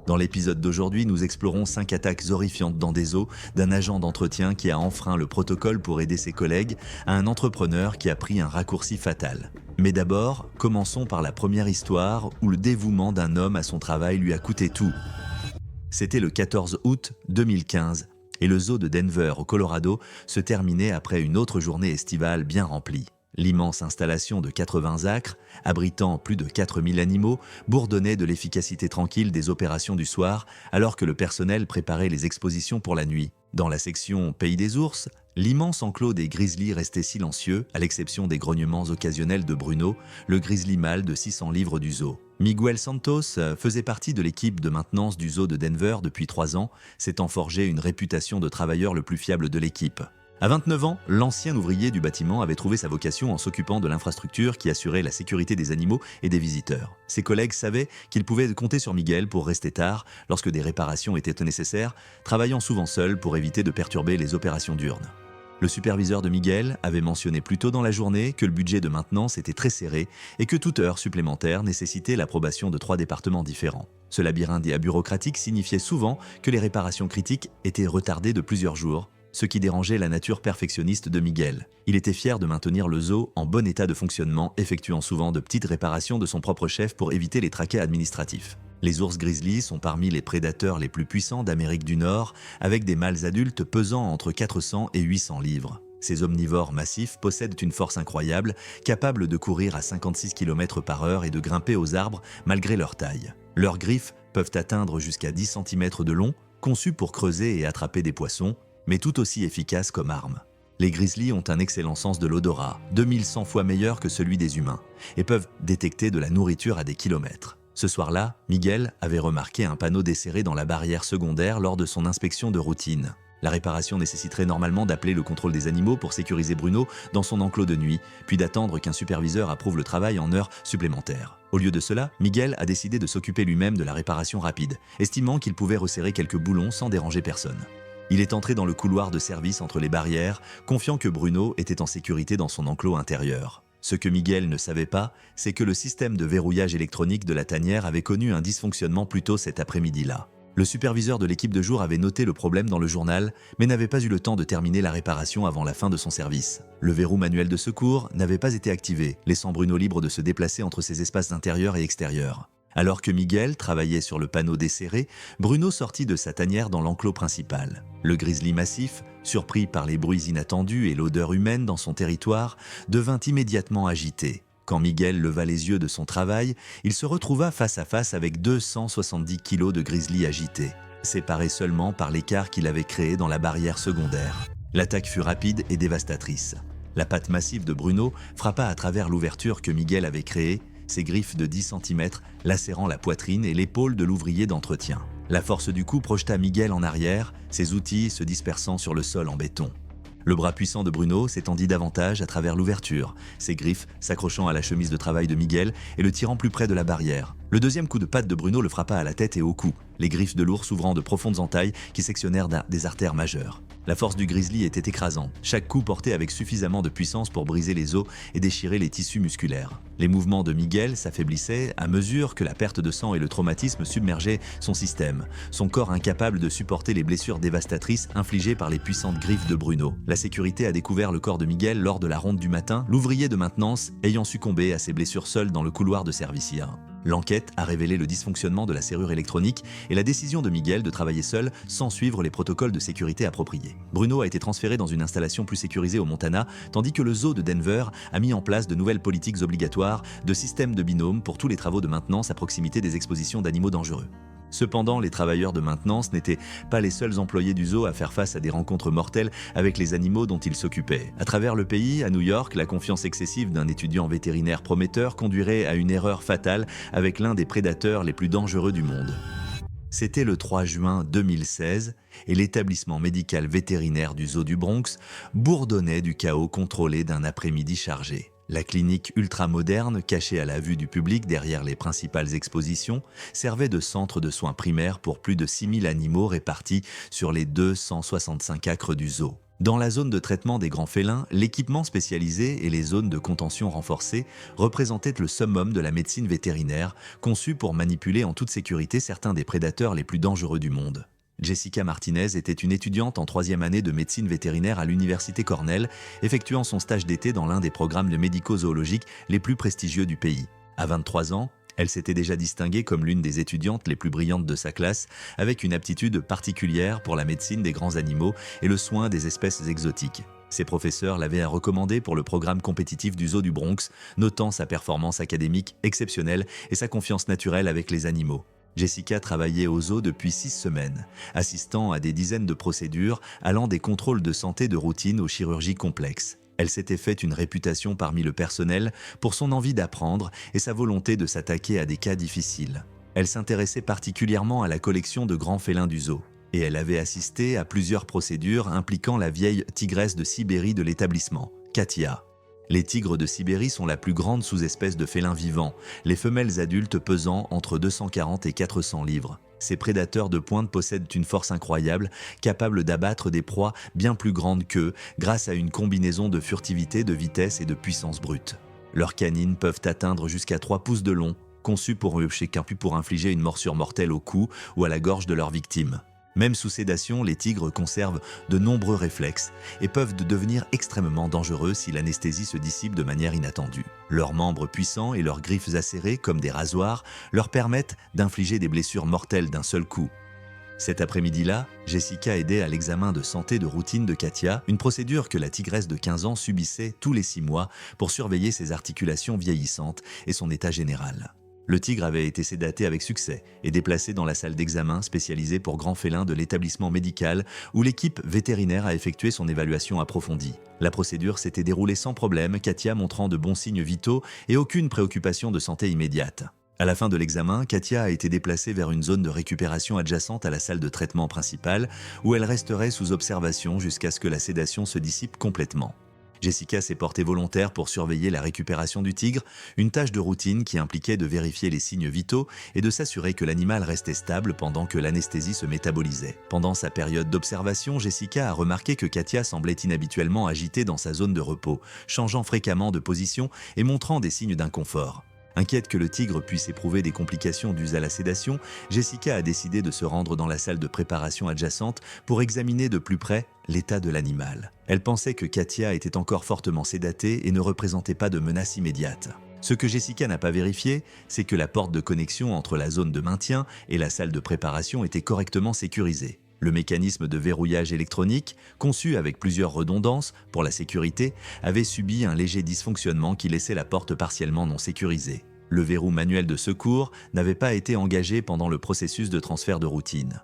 Dans l'épisode d'aujourd'hui, nous explorons 5 attaques horrifiantes dans des zoos, d'un agent d'entretien qui a enfreint le protocole pour aider ses collègues, à un entrepreneur qui a pris un raccourci fatal. Mais d'abord, commençons par la première histoire où le dévouement d'un homme à son travail lui a coûté tout. C'était le 14 août 2015 et le zoo de Denver au Colorado se terminait après une autre journée estivale bien remplie. L'immense installation de 80 acres, abritant plus de 4000 animaux, bourdonnait de l'efficacité tranquille des opérations du soir alors que le personnel préparait les expositions pour la nuit. Dans la section Pays des ours, l'immense enclos des grizzlies restait silencieux, à l'exception des grognements occasionnels de Bruno, le grizzly mâle de 600 livres du zoo. Miguel Santos faisait partie de l'équipe de maintenance du zoo de Denver depuis 3 ans, s'étant forgé une réputation de travailleur le plus fiable de l'équipe. À 29 ans, l'ancien ouvrier du bâtiment avait trouvé sa vocation en s'occupant de l'infrastructure qui assurait la sécurité des animaux et des visiteurs. Ses collègues savaient qu'ils pouvaient compter sur Miguel pour rester tard lorsque des réparations étaient nécessaires, travaillant souvent seul pour éviter de perturber les opérations diurnes. Le superviseur de Miguel avait mentionné plus tôt dans la journée que le budget de maintenance était très serré et que toute heure supplémentaire nécessitait l'approbation de 3 départements différents. Ce labyrinthe bureaucratique signifiait souvent que les réparations critiques étaient retardées de plusieurs jours, ce qui dérangeait la nature perfectionniste de Miguel. Il était fier de maintenir le zoo en bon état de fonctionnement, effectuant souvent de petites réparations de son propre chef pour éviter les tracas administratifs. Les ours grizzly sont parmi les prédateurs les plus puissants d'Amérique du Nord, avec des mâles adultes pesant entre 400 et 800 livres. Ces omnivores massifs possèdent une force incroyable, capable de courir à 56 km/h et de grimper aux arbres malgré leur taille. Leurs griffes peuvent atteindre jusqu'à 10 cm de long, conçues pour creuser et attraper des poissons, mais tout aussi efficaces comme armes. Les grizzlies ont un excellent sens de l'odorat, 2100 fois meilleur que celui des humains, et peuvent détecter de la nourriture à des kilomètres. Ce soir-là, Miguel avait remarqué un panneau desserré dans la barrière secondaire lors de son inspection de routine. La réparation nécessiterait normalement d'appeler le contrôle des animaux pour sécuriser Bruno dans son enclos de nuit, puis d'attendre qu'un superviseur approuve le travail en heures supplémentaires. Au lieu de cela, Miguel a décidé de s'occuper lui-même de la réparation rapide, estimant qu'il pouvait resserrer quelques boulons sans déranger personne. Il est entré dans le couloir de service entre les barrières, confiant que Bruno était en sécurité dans son enclos intérieur. Ce que Miguel ne savait pas, c'est que le système de verrouillage électronique de la tanière avait connu un dysfonctionnement plus tôt cet après-midi-là. Le superviseur de l'équipe de jour avait noté le problème dans le journal, mais n'avait pas eu le temps de terminer la réparation avant la fin de son service. Le verrou manuel de secours n'avait pas été activé, laissant Bruno libre de se déplacer entre ses espaces intérieurs et extérieurs. Alors que Miguel travaillait sur le panneau desserré, Bruno sortit de sa tanière dans l'enclos principal. Le grizzly massif, surpris par les bruits inattendus et l'odeur humaine dans son territoire, devint immédiatement agité. Quand Miguel leva les yeux de son travail, il se retrouva face à face avec 270 kilos de grizzly agités, séparés seulement par l'écart qu'il avait créé dans la barrière secondaire. L'attaque fut rapide et dévastatrice. La patte massive de Bruno frappa à travers l'ouverture que Miguel avait créée, ses griffes de 10 cm lacérant la poitrine et l'épaule de l'ouvrier d'entretien. La force du coup projeta Miguel en arrière, ses outils se dispersant sur le sol en béton. Le bras puissant de Bruno s'étendit davantage à travers l'ouverture, ses griffes s'accrochant à la chemise de travail de Miguel et le tirant plus près de la barrière. Le deuxième coup de patte de Bruno le frappa à la tête et au cou, les griffes de l'ours ouvrant de profondes entailles qui sectionnèrent des artères majeures. La force du grizzly était écrasante, chaque coup porté avec suffisamment de puissance pour briser les os et déchirer les tissus musculaires. Les mouvements de Miguel s'affaiblissaient à mesure que la perte de sang et le traumatisme submergeaient son système, son corps incapable de supporter les blessures dévastatrices infligées par les puissantes griffes de Bruno. La sécurité a découvert le corps de Miguel lors de la ronde du matin, l'ouvrier de maintenance ayant succombé à ses blessures seul dans le couloir de service hier. L'enquête a révélé le dysfonctionnement de la serrure électronique et la décision de Miguel de travailler seul sans suivre les protocoles de sécurité appropriés. Bruno a été transféré dans une installation plus sécurisée au Montana, tandis que le zoo de Denver a mis en place de nouvelles politiques obligatoires de systèmes de binôme pour tous les travaux de maintenance à proximité des expositions d'animaux dangereux. Cependant, les travailleurs de maintenance n'étaient pas les seuls employés du zoo à faire face à des rencontres mortelles avec les animaux dont ils s'occupaient. À travers le pays, à New York, la confiance excessive d'un étudiant vétérinaire prometteur conduirait à une erreur fatale avec l'un des prédateurs les plus dangereux du monde. C'était le 3 juin 2016 et l'établissement médical vétérinaire du zoo du Bronx bourdonnait du chaos contrôlé d'un après-midi chargé. La clinique ultramoderne, cachée à la vue du public derrière les principales expositions, servait de centre de soins primaires pour plus de 6000 animaux répartis sur les 265 acres du zoo. Dans la zone de traitement des grands félins, l'équipement spécialisé et les zones de contention renforcées représentaient le summum de la médecine vétérinaire, conçue pour manipuler en toute sécurité certains des prédateurs les plus dangereux du monde. Jessica Martinez était une étudiante en 3e année de médecine vétérinaire à l'université Cornell, effectuant son stage d'été dans l'un des programmes de médico-zoologiques les plus prestigieux du pays. À 23 ans, elle s'était déjà distinguée comme l'une des étudiantes les plus brillantes de sa classe, avec une aptitude particulière pour la médecine des grands animaux et le soin des espèces exotiques. Ses professeurs l'avaient recommandée pour le programme compétitif du Zoo du Bronx, notant sa performance académique exceptionnelle et sa confiance naturelle avec les animaux. Jessica travaillait au zoo depuis 6 semaines, assistant à des dizaines de procédures allant des contrôles de santé de routine aux chirurgies complexes. Elle s'était fait une réputation parmi le personnel pour son envie d'apprendre et sa volonté de s'attaquer à des cas difficiles. Elle s'intéressait particulièrement à la collection de grands félins du zoo, et elle avait assisté à plusieurs procédures impliquant la vieille tigresse de Sibérie de l'établissement, Katia. Les tigres de Sibérie sont la plus grande sous-espèce de félins vivants, les femelles adultes pesant entre 240 et 400 livres. Ces prédateurs de pointe possèdent une force incroyable, capable d'abattre des proies bien plus grandes qu'eux grâce à une combinaison de furtivité, de vitesse et de puissance brute. Leurs canines peuvent atteindre jusqu'à 3 pouces de long, conçues pour infliger une morsure mortelle au cou ou à la gorge de leur victime. Même sous sédation, les tigres conservent de nombreux réflexes et peuvent devenir extrêmement dangereux si l'anesthésie se dissipe de manière inattendue. Leurs membres puissants et leurs griffes acérées comme des rasoirs leur permettent d'infliger des blessures mortelles d'un seul coup. Cet après-midi-là, Jessica aidait à l'examen de santé de routine de Katia, une procédure que la tigresse de 15 ans subissait tous les 6 mois pour surveiller ses articulations vieillissantes et son état général. Le tigre avait été sédaté avec succès et déplacé dans la salle d'examen spécialisée pour grands félins de l'établissement médical où l'équipe vétérinaire a effectué son évaluation approfondie. La procédure s'était déroulée sans problème, Katia montrant de bons signes vitaux et aucune préoccupation de santé immédiate. À la fin de l'examen, Katia a été déplacée vers une zone de récupération adjacente à la salle de traitement principale où elle resterait sous observation jusqu'à ce que la sédation se dissipe complètement. Jessica s'est portée volontaire pour surveiller la récupération du tigre, une tâche de routine qui impliquait de vérifier les signes vitaux et de s'assurer que l'animal restait stable pendant que l'anesthésie se métabolisait. Pendant sa période d'observation, Jessica a remarqué que Katia semblait inhabituellement agitée dans sa zone de repos, changeant fréquemment de position et montrant des signes d'inconfort. Inquiète que le tigre puisse éprouver des complications dues à la sédation, Jessica a décidé de se rendre dans la salle de préparation adjacente pour examiner de plus près l'état de l'animal. Elle pensait que Katia était encore fortement sédatée et ne représentait pas de menace immédiate. Ce que Jessica n'a pas vérifié, c'est que la porte de connexion entre la zone de maintien et la salle de préparation était correctement sécurisée. Le mécanisme de verrouillage électronique, conçu avec plusieurs redondances pour la sécurité, avait subi un léger dysfonctionnement qui laissait la porte partiellement non sécurisée. Le verrou manuel de secours n'avait pas été engagé pendant le processus de transfert de routine.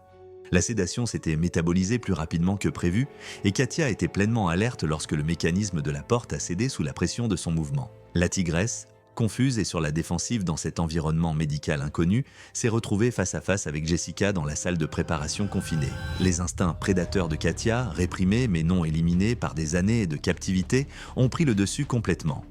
La sédation s'était métabolisée plus rapidement que prévu et Katia était pleinement alerte lorsque le mécanisme de la porte a cédé sous la pression de son mouvement. La tigresse, confuse et sur la défensive dans cet environnement médical inconnu, s'est retrouvée face à face avec Jessica dans la salle de préparation confinée. Les instincts prédateurs de Katia, réprimés mais non éliminés par des années de captivité, ont pris le dessus complètement.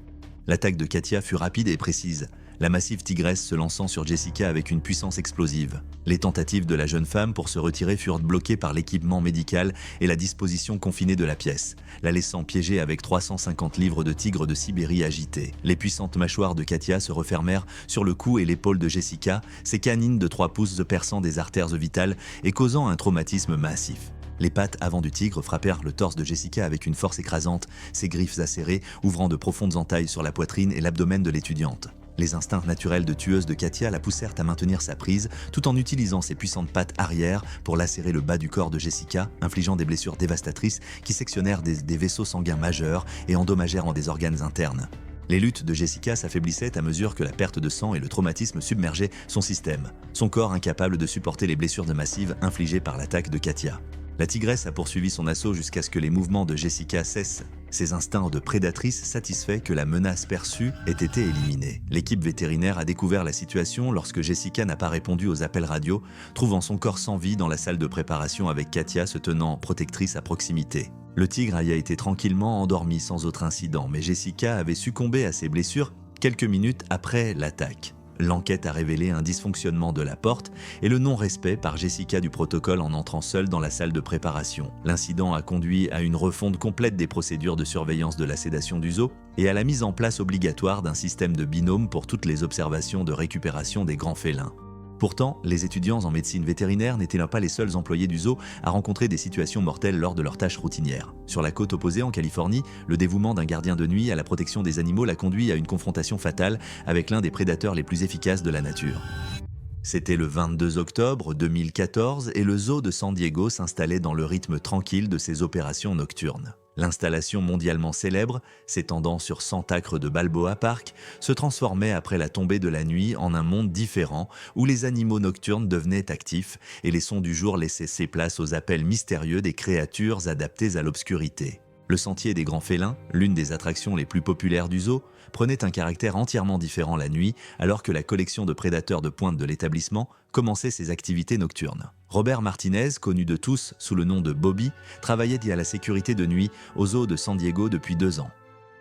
L'attaque de Katia fut rapide et précise, la massive tigresse se lançant sur Jessica avec une puissance explosive. Les tentatives de la jeune femme pour se retirer furent bloquées par l'équipement médical et la disposition confinée de la pièce, la laissant piégée avec 350 livres de tigre de Sibérie agités. Les puissantes mâchoires de Katia se refermèrent sur le cou et l'épaule de Jessica, ses canines de 3 pouces perçant des artères vitales et causant un traumatisme massif. Les pattes avant du tigre frappèrent le torse de Jessica avec une force écrasante, ses griffes acérées ouvrant de profondes entailles sur la poitrine et l'abdomen de l'étudiante. Les instincts naturels de tueuse de Katia la poussèrent à maintenir sa prise tout en utilisant ses puissantes pattes arrière pour lacérer le bas du corps de Jessica, infligeant des blessures dévastatrices qui sectionnèrent des vaisseaux sanguins majeurs et endommagèrent des organes internes. Les luttes de Jessica s'affaiblissaient à mesure que la perte de sang et le traumatisme submergeaient son système, son corps incapable de supporter les blessures massives infligées par l'attaque de Katia. La tigresse a poursuivi son assaut jusqu'à ce que les mouvements de Jessica cessent. Ses instincts de prédatrice satisfaits que la menace perçue ait été éliminée. L'équipe vétérinaire a découvert la situation lorsque Jessica n'a pas répondu aux appels radio, trouvant son corps sans vie dans la salle de préparation avec Katia se tenant protectrice à proximité. Le tigre a été tranquillement endormi sans autre incident, mais Jessica avait succombé à ses blessures quelques minutes après l'attaque. L'enquête a révélé un dysfonctionnement de la porte et le non-respect par Jessica du protocole en entrant seule dans la salle de préparation. L'incident a conduit à une refonte complète des procédures de surveillance de la sédation du zoo et à la mise en place obligatoire d'un système de binôme pour toutes les observations de récupération des grands félins. Pourtant, les étudiants en médecine vétérinaire n'étaient pas les seuls employés du zoo à rencontrer des situations mortelles lors de leurs tâches routinières. Sur la côte opposée, en Californie, le dévouement d'un gardien de nuit à la protection des animaux l'a conduit à une confrontation fatale avec l'un des prédateurs les plus efficaces de la nature. C'était le 22 octobre 2014 et le zoo de San Diego s'installait dans le rythme tranquille de ses opérations nocturnes. L'installation mondialement célèbre, s'étendant sur 100 acres de Balboa Park, se transformait après la tombée de la nuit en un monde différent où les animaux nocturnes devenaient actifs et les sons du jour laissaient place aux appels mystérieux des créatures adaptées à l'obscurité. Le sentier des grands félins, l'une des attractions les plus populaires du zoo, prenait un caractère entièrement différent la nuit alors que la collection de prédateurs de pointe de l'établissement commençait ses activités nocturnes. Robert Martinez, connu de tous sous le nom de Bobby, travaillait à la sécurité de nuit au zoo de San Diego depuis 2 ans.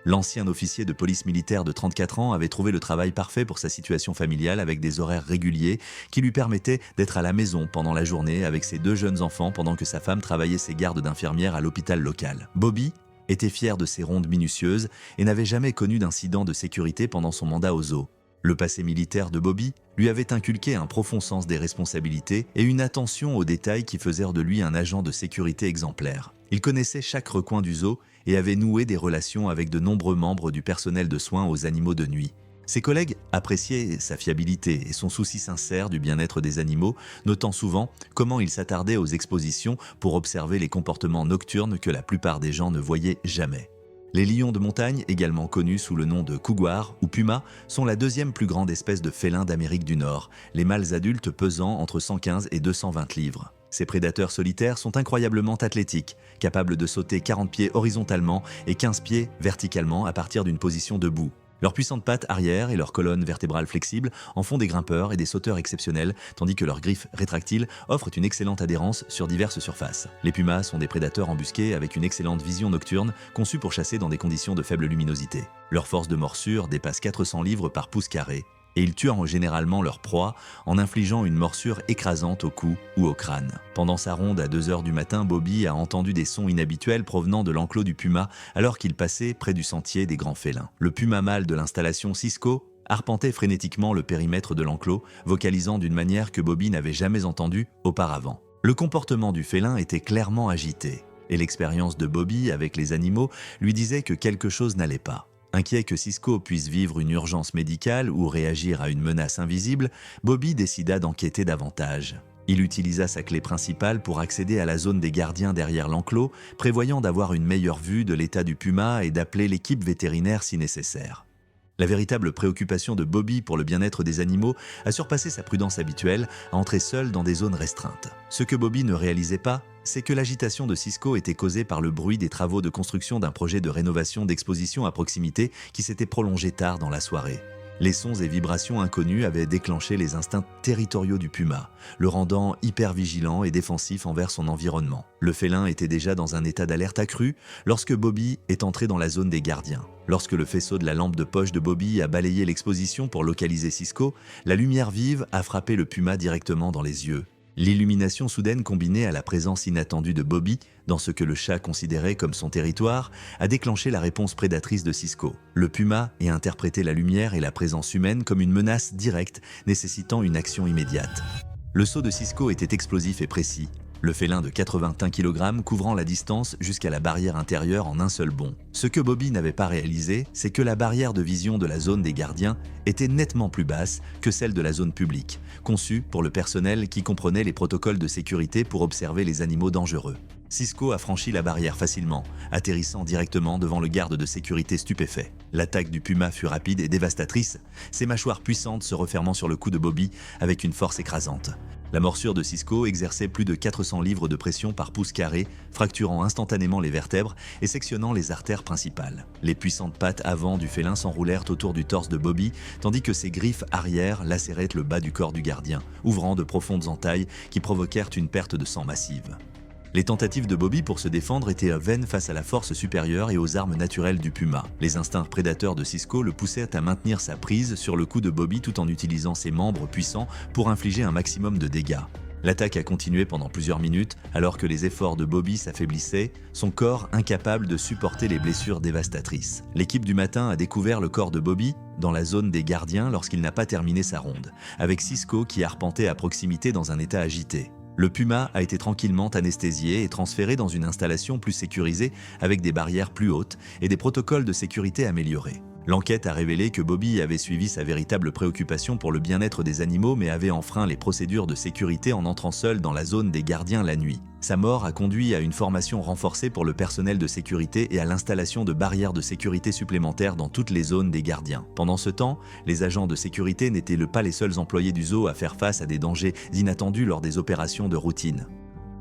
L'ancien officier de police militaire de 34 ans avait trouvé le travail parfait pour sa situation familiale avec des horaires réguliers qui lui permettaient d'être à la maison pendant la journée avec ses 2 jeunes enfants pendant que sa femme travaillait ses gardes d'infirmière à l'hôpital local. Bobby était fier de ses rondes minutieuses et n'avait jamais connu d'incident de sécurité pendant son mandat au zoo. Le passé militaire de Bobby lui avait inculqué un profond sens des responsabilités et une attention aux détails qui faisèrent de lui un agent de sécurité exemplaire. Il connaissait chaque recoin du zoo et avait noué des relations avec de nombreux membres du personnel de soins aux animaux de nuit. Ses collègues appréciaient sa fiabilité et son souci sincère du bien-être des animaux, notant souvent comment il s'attardait aux expositions pour observer les comportements nocturnes que la plupart des gens ne voyaient jamais. Les lions de montagne, également connus sous le nom de couguar ou puma, sont la 2e plus grande espèce de félin d'Amérique du Nord, les mâles adultes pesant entre 115 et 220 livres. Ces prédateurs solitaires sont incroyablement athlétiques, capables de sauter 40 pieds horizontalement et 15 pieds verticalement à partir d'une position debout. Leurs puissantes pattes arrière et leurs colonnes vertébrales flexibles en font des grimpeurs et des sauteurs exceptionnels, tandis que leurs griffes rétractiles offrent une excellente adhérence sur diverses surfaces. Les pumas sont des prédateurs embusqués avec une excellente vision nocturne, conçue pour chasser dans des conditions de faible luminosité. Leur force de morsure dépasse 400 livres par pouce carré, et ils tuent généralement leur proie en infligeant une morsure écrasante au cou ou au crâne. Pendant sa ronde à 2 heures du matin, Bobby a entendu des sons inhabituels provenant de l'enclos du puma alors qu'il passait près du sentier des grands félins. Le puma mâle de l'installation Cisco arpentait frénétiquement le périmètre de l'enclos, vocalisant d'une manière que Bobby n'avait jamais entendue auparavant. Le comportement du félin était clairement agité, et l'expérience de Bobby avec les animaux lui disait que quelque chose n'allait pas. Inquiet que Cisco puisse vivre une urgence médicale ou réagir à une menace invisible, Bobby décida d'enquêter davantage. Il utilisa sa clé principale pour accéder à la zone des gardiens derrière l'enclos, prévoyant d'avoir une meilleure vue de l'état du puma et d'appeler l'équipe vétérinaire si nécessaire. La véritable préoccupation de Bobby pour le bien-être des animaux a surpassé sa prudence habituelle à entrer seul dans des zones restreintes. Ce que Bobby ne réalisait pas, c'est que l'agitation de Cisco était causée par le bruit des travaux de construction d'un projet de rénovation d'exposition à proximité qui s'était prolongé tard dans la soirée. Les sons et vibrations inconnus avaient déclenché les instincts territoriaux du puma, le rendant hyper vigilant et défensif envers son environnement. Le félin était déjà dans un état d'alerte accru lorsque Bobby est entré dans la zone des gardiens. Lorsque le faisceau de la lampe de poche de Bobby a balayé l'exposition pour localiser Cisco, la lumière vive a frappé le puma directement dans les yeux. L'illumination soudaine combinée à la présence inattendue de Bobby, dans ce que le chat considérait comme son territoire, a déclenché la réponse prédatrice de Cisco. Le puma a interprété la lumière et la présence humaine comme une menace directe, nécessitant une action immédiate. Le saut de Cisco était explosif et précis, le félin de 81 kg couvrant la distance jusqu'à la barrière intérieure en un seul bond. Ce que Bobby n'avait pas réalisé, c'est que la barrière de vision de la zone des gardiens était nettement plus basse que celle de la zone publique, conçue pour le personnel qui comprenait les protocoles de sécurité pour observer les animaux dangereux. Cisco a franchi la barrière facilement, atterrissant directement devant le garde de sécurité stupéfait. L'attaque du puma fut rapide et dévastatrice, ses mâchoires puissantes se refermant sur le cou de Bobby avec une force écrasante. La morsure de Cisco exerçait plus de 400 livres de pression par pouce carré, fracturant instantanément les vertèbres et sectionnant les artères principales. Les puissantes pattes avant du félin s'enroulèrent autour du torse de Bobby, tandis que ses griffes arrière lacéraient le bas du corps du gardien, ouvrant de profondes entailles qui provoquèrent une perte de sang massive. Les tentatives de Bobby pour se défendre étaient vaines face à la force supérieure et aux armes naturelles du puma. Les instincts prédateurs de Sisko le poussaient à maintenir sa prise sur le cou de Bobby tout en utilisant ses membres puissants pour infliger un maximum de dégâts. L'attaque a continué pendant plusieurs minutes alors que les efforts de Bobby s'affaiblissaient, son corps incapable de supporter les blessures dévastatrices. L'équipe du matin a découvert le corps de Bobby dans la zone des gardiens lorsqu'il n'a pas terminé sa ronde, avec Sisko qui arpentait à proximité dans un état agité. Le puma a été tranquillement anesthésié et transféré dans une installation plus sécurisée avec des barrières plus hautes et des protocoles de sécurité améliorés. L'enquête a révélé que Bobby avait suivi sa véritable préoccupation pour le bien-être des animaux mais avait enfreint les procédures de sécurité en entrant seul dans la zone des gardiens la nuit. Sa mort a conduit à une formation renforcée pour le personnel de sécurité et à l'installation de barrières de sécurité supplémentaires dans toutes les zones des gardiens. Pendant ce temps, les agents de sécurité n'étaient pas les seuls employés du zoo à faire face à des dangers inattendus lors des opérations de routine.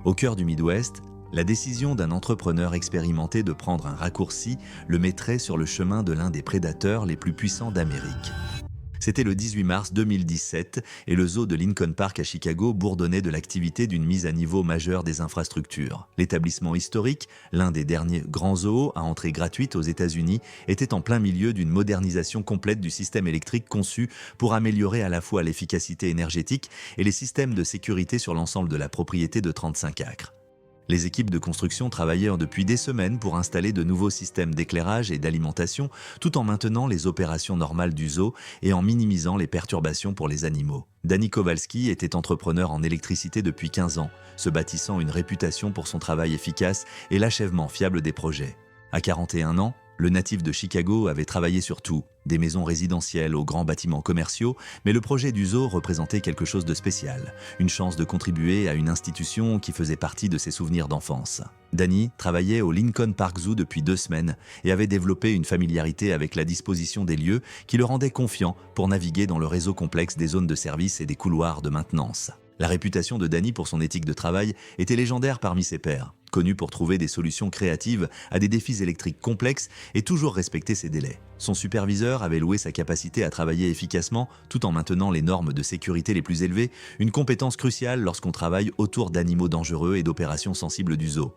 Au cœur du Midwest, la décision d'un entrepreneur expérimenté de prendre un raccourci le mettrait sur le chemin de l'un des prédateurs les plus puissants d'Amérique. C'était le 18 mars 2017 et le zoo de Lincoln Park à Chicago bourdonnait de l'activité d'une mise à niveau majeure des infrastructures. L'établissement historique, l'un des derniers grands zoos à entrée gratuite aux États-Unis, était en plein milieu d'une modernisation complète du système électrique conçu pour améliorer à la fois l'efficacité énergétique et les systèmes de sécurité sur l'ensemble de la propriété de 35 acres. Les équipes de construction travaillaient depuis des semaines pour installer de nouveaux systèmes d'éclairage et d'alimentation tout en maintenant les opérations normales du zoo et en minimisant les perturbations pour les animaux. Danny Kowalski était entrepreneur en électricité depuis 15 ans, se bâtissant une réputation pour son travail efficace et l'achèvement fiable des projets. À 41 ans, le natif de Chicago avait travaillé sur tout, des maisons résidentielles aux grands bâtiments commerciaux, mais le projet du zoo représentait quelque chose de spécial, une chance de contribuer à une institution qui faisait partie de ses souvenirs d'enfance. Danny travaillait au Lincoln Park Zoo depuis 2 semaines et avait développé une familiarité avec la disposition des lieux qui le rendait confiant pour naviguer dans le réseau complexe des zones de service et des couloirs de maintenance. La réputation de Danny pour son éthique de travail était légendaire parmi ses pairs, connu pour trouver des solutions créatives à des défis électriques complexes et toujours respecter ses délais. Son superviseur avait loué sa capacité à travailler efficacement tout en maintenant les normes de sécurité les plus élevées, une compétence cruciale lorsqu'on travaille autour d'animaux dangereux et d'opérations sensibles du zoo.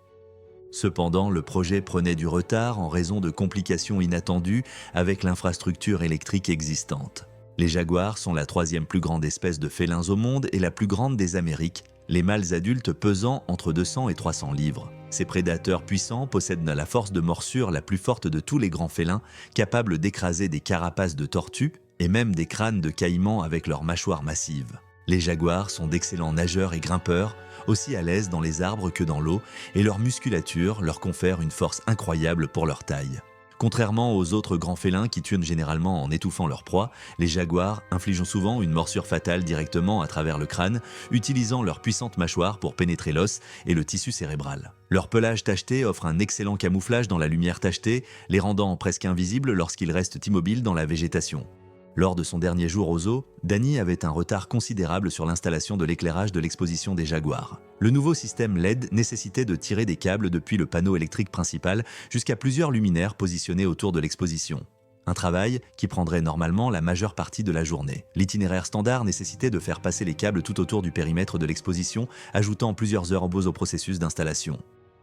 Cependant, le projet prenait du retard en raison de complications inattendues avec l'infrastructure électrique existante. Les jaguars sont la 3e plus grande espèce de félins au monde et la plus grande des Amériques, les mâles adultes pesant entre 200 et 300 livres. Ces prédateurs puissants possèdent la force de morsure la plus forte de tous les grands félins, capables d'écraser des carapaces de tortues et même des crânes de caïmans avec leurs mâchoires massives. Les jaguars sont d'excellents nageurs et grimpeurs, aussi à l'aise dans les arbres que dans l'eau, et leur musculature leur confère une force incroyable pour leur taille. Contrairement aux autres grands félins qui tuent généralement en étouffant leur proie, les jaguars infligent souvent une morsure fatale directement à travers le crâne, utilisant leur puissante mâchoire pour pénétrer l'os et le tissu cérébral. Leur pelage tacheté offre un excellent camouflage dans la lumière tachetée, les rendant presque invisibles lorsqu'ils restent immobiles dans la végétation. Lors de son dernier jour au zoo, Danny avait un retard considérable sur l'installation de l'éclairage de l'exposition des jaguars. Le nouveau système LED nécessitait de tirer des câbles depuis le panneau électrique principal jusqu'à plusieurs luminaires positionnés autour de l'exposition. Un travail qui prendrait normalement la majeure partie de la journée. L'itinéraire standard nécessitait de faire passer les câbles tout autour du périmètre de l'exposition, ajoutant plusieurs heures au processus d'installation.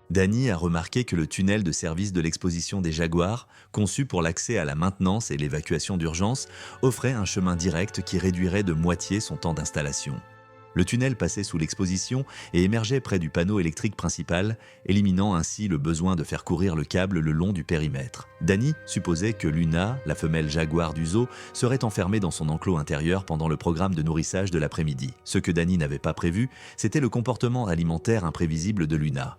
Danny a remarqué que le tunnel de service de l'exposition des jaguars, conçu pour l'accès à la maintenance et l'évacuation d'urgence, offrait un chemin direct qui réduirait de moitié son temps d'installation. Le tunnel passait sous l'exposition et émergeait près du panneau électrique principal, éliminant ainsi le besoin de faire courir le câble le long du périmètre. Danny supposait que Luna, la femelle jaguar du zoo, serait enfermée dans son enclos intérieur pendant le programme de nourrissage de l'après-midi. Ce que Danny n'avait pas prévu, c'était le comportement alimentaire imprévisible de Luna.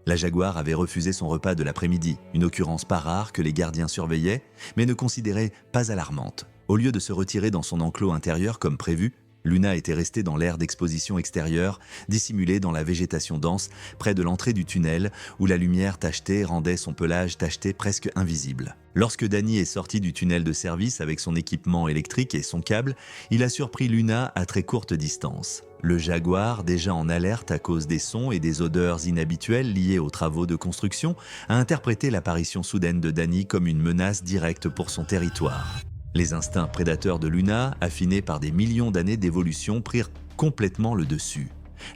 La jaguar avait refusé son repas de l'après-midi, une occurrence pas rare que les gardiens surveillaient, mais ne considéraient pas alarmante. Au lieu de se retirer dans son enclos intérieur comme prévu, Luna était restée dans l'aire d'exposition extérieure, dissimulée dans la végétation dense, près de l'entrée du tunnel, où la lumière tachetée rendait son pelage tacheté presque invisible. Lorsque Danny est sorti du tunnel de service avec son équipement électrique et son câble, il a surpris Luna à très courte distance. Le jaguar, déjà en alerte à cause des sons et des odeurs inhabituelles liées aux travaux de construction, a interprété l'apparition soudaine de Danny comme une menace directe pour son territoire. Les instincts prédateurs de Luna, affinés par des millions d'années d'évolution, prirent complètement le dessus.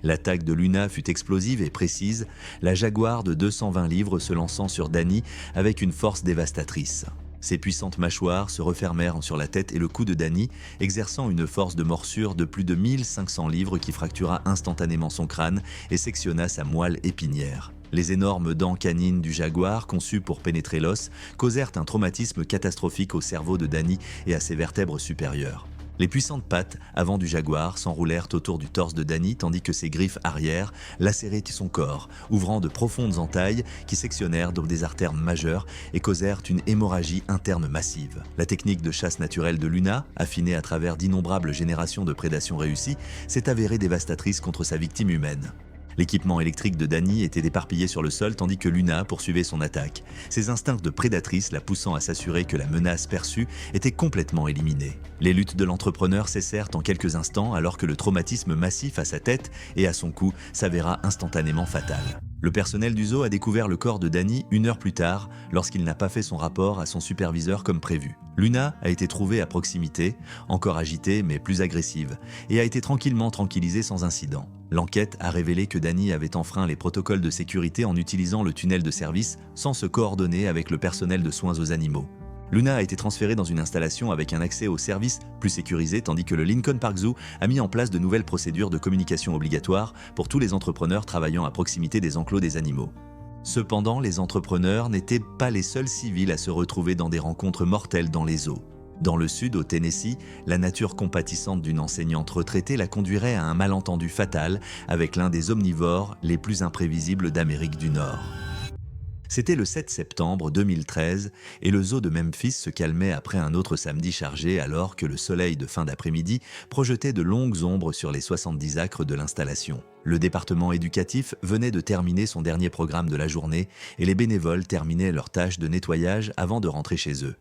L'attaque de Luna fut explosive et précise, la Jaguar de 220 livres se lançant sur Danny avec une force dévastatrice. Ses puissantes mâchoires se refermèrent sur la tête et le cou de Danny, exerçant une force de morsure de plus de 1500 livres qui fractura instantanément son crâne et sectionna sa moelle épinière. Les énormes dents canines du jaguar, conçues pour pénétrer l'os, causèrent un traumatisme catastrophique au cerveau de Danny et à ses vertèbres supérieures. Les puissantes pattes avant du jaguar s'enroulèrent autour du torse de Danny tandis que ses griffes arrière lacéraient son corps, ouvrant de profondes entailles qui sectionnèrent des artères majeures et causèrent une hémorragie interne massive. La technique de chasse naturelle de Luna, affinée à travers d'innombrables générations de prédation réussies, s'est avérée dévastatrice contre sa victime humaine. L'équipement électrique de Danny était éparpillé sur le sol tandis que Luna poursuivait son attaque, ses instincts de prédatrice la poussant à s'assurer que la menace perçue était complètement éliminée. Les luttes de l'entrepreneur cessèrent en quelques instants alors que le traumatisme massif à sa tête et à son cou s'avéra instantanément fatal. Le personnel du zoo a découvert le corps de Danny 1 heure plus tard lorsqu'il n'a pas fait son rapport à son superviseur comme prévu. Luna a été trouvée à proximité, encore agitée mais plus agressive, et a été tranquillisée sans incident. L'enquête a révélé que Danny avait enfreint les protocoles de sécurité en utilisant le tunnel de service sans se coordonner avec le personnel de soins aux animaux. Luna a été transférée dans une installation avec un accès aux services plus sécurisé tandis que le Lincoln Park Zoo a mis en place de nouvelles procédures de communication obligatoires pour tous les entrepreneurs travaillant à proximité des enclos des animaux. Cependant, les entrepreneurs n'étaient pas les seuls civils à se retrouver dans des rencontres mortelles dans les zoos. Dans le sud, au Tennessee, la nature compatissante d'une enseignante retraitée la conduirait à un malentendu fatal avec l'un des omnivores les plus imprévisibles d'Amérique du Nord. C'était le 7 septembre 2013 et le zoo de Memphis se calmait après un autre samedi chargé alors que le soleil de fin d'après-midi projetait de longues ombres sur les 70 acres de l'installation. Le département éducatif venait de terminer son dernier programme de la journée et les bénévoles terminaient leur tâche de nettoyage avant de rentrer chez eux.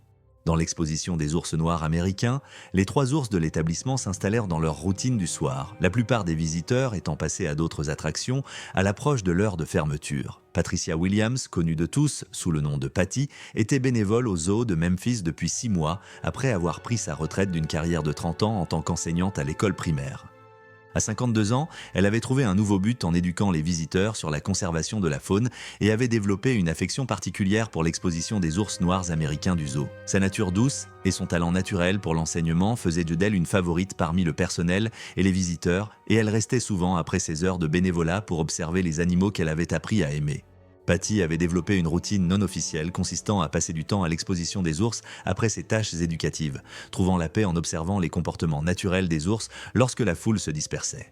Dans l'exposition des ours noirs américains, les 3 ours de l'établissement s'installèrent dans leur routine du soir, la plupart des visiteurs étant passés à d'autres attractions à l'approche de l'heure de fermeture. Patricia Williams, connue de tous sous le nom de Patty, était bénévole au zoo de Memphis depuis 6 mois après avoir pris sa retraite d'une carrière de 30 ans en tant qu'enseignante à l'école primaire. À 52 ans, elle avait trouvé un nouveau but en éduquant les visiteurs sur la conservation de la faune et avait développé une affection particulière pour l'exposition des ours noirs américains du zoo. Sa nature douce et son talent naturel pour l'enseignement faisaient d'elle une favorite parmi le personnel et les visiteurs, et elle restait souvent après ses heures de bénévolat pour observer les animaux qu'elle avait appris à aimer. Patty avait développé une routine non officielle consistant à passer du temps à l'exposition des ours après ses tâches éducatives, trouvant la paix en observant les comportements naturels des ours lorsque la foule se dispersait.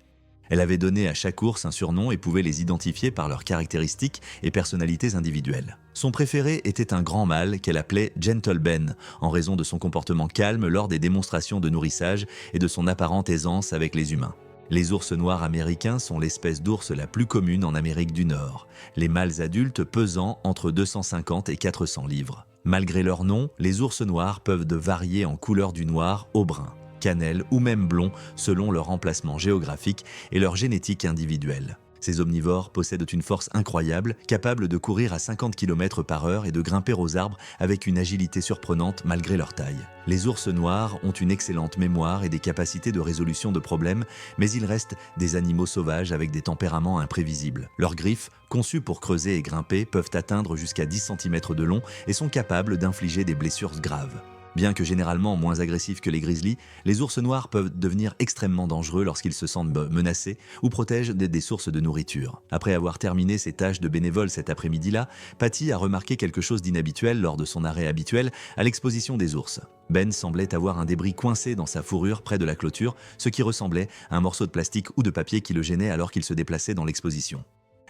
Elle avait donné à chaque ours un surnom et pouvait les identifier par leurs caractéristiques et personnalités individuelles. Son préféré était un grand mâle qu'elle appelait Gentle Ben, en raison de son comportement calme lors des démonstrations de nourrissage et de son apparente aisance avec les humains. Les ours noirs américains sont l'espèce d'ours la plus commune en Amérique du Nord, les mâles adultes pesant entre 250 et 400 livres. Malgré leur nom, les ours noirs peuvent varier en couleur du noir au brun, cannelle ou même blond selon leur emplacement géographique et leur génétique individuelle. Ces omnivores possèdent une force incroyable, capable de courir à 50 km/h et de grimper aux arbres avec une agilité surprenante malgré leur taille. Les ours noirs ont une excellente mémoire et des capacités de résolution de problèmes, mais ils restent des animaux sauvages avec des tempéraments imprévisibles. Leurs griffes, conçues pour creuser et grimper, peuvent atteindre jusqu'à 10 cm de long et sont capables d'infliger des blessures graves. Bien que généralement moins agressifs que les grizzlies, les ours noirs peuvent devenir extrêmement dangereux lorsqu'ils se sentent menacés ou protègent des sources de nourriture. Après avoir terminé ses tâches de bénévole cet après-midi-là, Patty a remarqué quelque chose d'inhabituel lors de son arrêt habituel à l'exposition des ours. Ben semblait avoir un débris coincé dans sa fourrure près de la clôture, ce qui ressemblait à un morceau de plastique ou de papier qui le gênait alors qu'il se déplaçait dans l'exposition.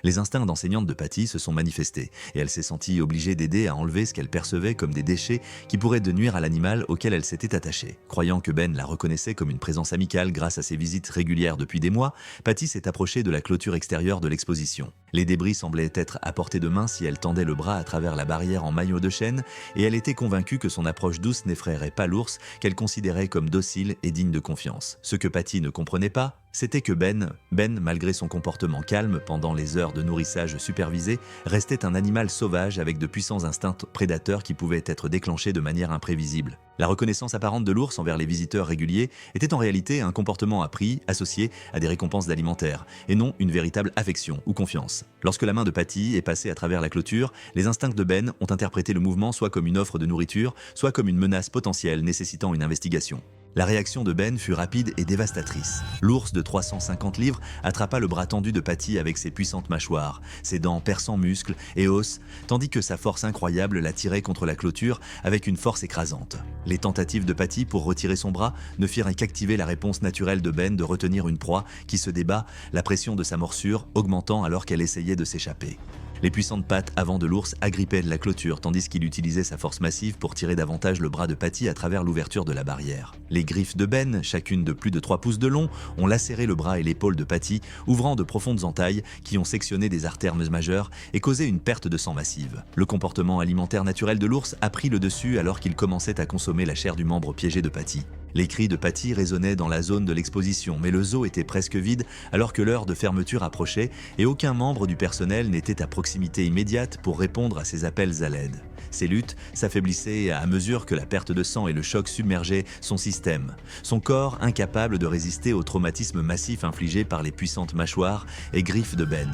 Les instincts d'enseignante de Patty se sont manifestés et elle s'est sentie obligée d'aider à enlever ce qu'elle percevait comme des déchets qui pourraient nuire à l'animal auquel elle s'était attachée. Croyant que Ben la reconnaissait comme une présence amicale grâce à ses visites régulières depuis des mois, Patty s'est approchée de la clôture extérieure de l'exposition. Les débris semblaient être à portée de main si elle tendait le bras à travers la barrière en maillot de chêne et elle était convaincue que son approche douce n'effraierait pas l'ours qu'elle considérait comme docile et digne de confiance. Ce que Patty ne comprenait pas, c'était que Ben, malgré son comportement calme pendant les heures de nourrissage supervisé, restait un animal sauvage avec de puissants instincts prédateurs qui pouvaient être déclenchés de manière imprévisible. La reconnaissance apparente de l'ours envers les visiteurs réguliers était en réalité un comportement appris, associé à des récompenses alimentaires, et non une véritable affection ou confiance. Lorsque la main de Patty est passée à travers la clôture, les instincts de Ben ont interprété le mouvement soit comme une offre de nourriture, soit comme une menace potentielle nécessitant une investigation. La réaction de Ben fut rapide et dévastatrice. L'ours de 350 livres attrapa le bras tendu de Patty avec ses puissantes mâchoires, ses dents perçant muscles et os, tandis que sa force incroyable la tirait contre la clôture avec une force écrasante. Les tentatives de Patty pour retirer son bras ne firent qu'activer la réponse naturelle de Ben de retenir une proie qui se débat, la pression de sa morsure augmentant alors qu'elle essayait de s'échapper. Les puissantes pattes avant de l'ours agrippaient la clôture tandis qu'il utilisait sa force massive pour tirer davantage le bras de Patty à travers l'ouverture de la barrière. Les griffes de Ben, chacune de plus de 3 pouces de long, ont lacéré le bras et l'épaule de Patty, ouvrant de profondes entailles qui ont sectionné des artères majeures et causé une perte de sang massive. Le comportement alimentaire naturel de l'ours a pris le dessus alors qu'il commençait à consommer la chair du membre piégé de Patty. Les cris de Patty résonnaient dans la zone de l'exposition, mais le zoo était presque vide alors que l'heure de fermeture approchait et aucun membre du personnel n'était à proximité immédiate pour répondre à ces appels à l'aide. Ses luttes s'affaiblissaient à mesure que la perte de sang et le choc submergeaient son système, son corps incapable de résister au traumatisme massif infligé par les puissantes mâchoires et griffes de Ben.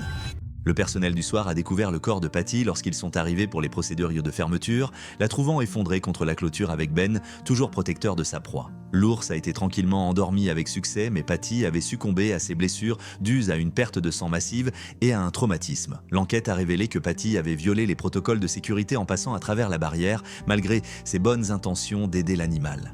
Le personnel du soir a découvert le corps de Patty lorsqu'ils sont arrivés pour les procédures de fermeture, la trouvant effondrée contre la clôture avec Ben, toujours protecteur de sa proie. L'ours a été tranquillement endormi avec succès, mais Patty avait succombé à ses blessures dues à une perte de sang massive et à un traumatisme. L'enquête a révélé que Patty avait violé les protocoles de sécurité en passant à travers la barrière, malgré ses bonnes intentions d'aider l'animal.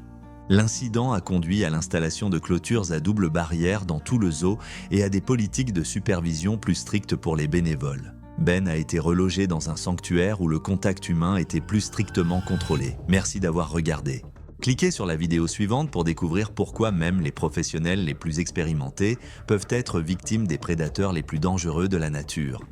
L'incident a conduit à l'installation de clôtures à double barrière dans tout le zoo et à des politiques de supervision plus strictes pour les bénévoles. Ben a été relogé dans un sanctuaire où le contact humain était plus strictement contrôlé. Merci d'avoir regardé. Cliquez sur la vidéo suivante pour découvrir pourquoi même les professionnels les plus expérimentés peuvent être victimes des prédateurs les plus dangereux de la nature.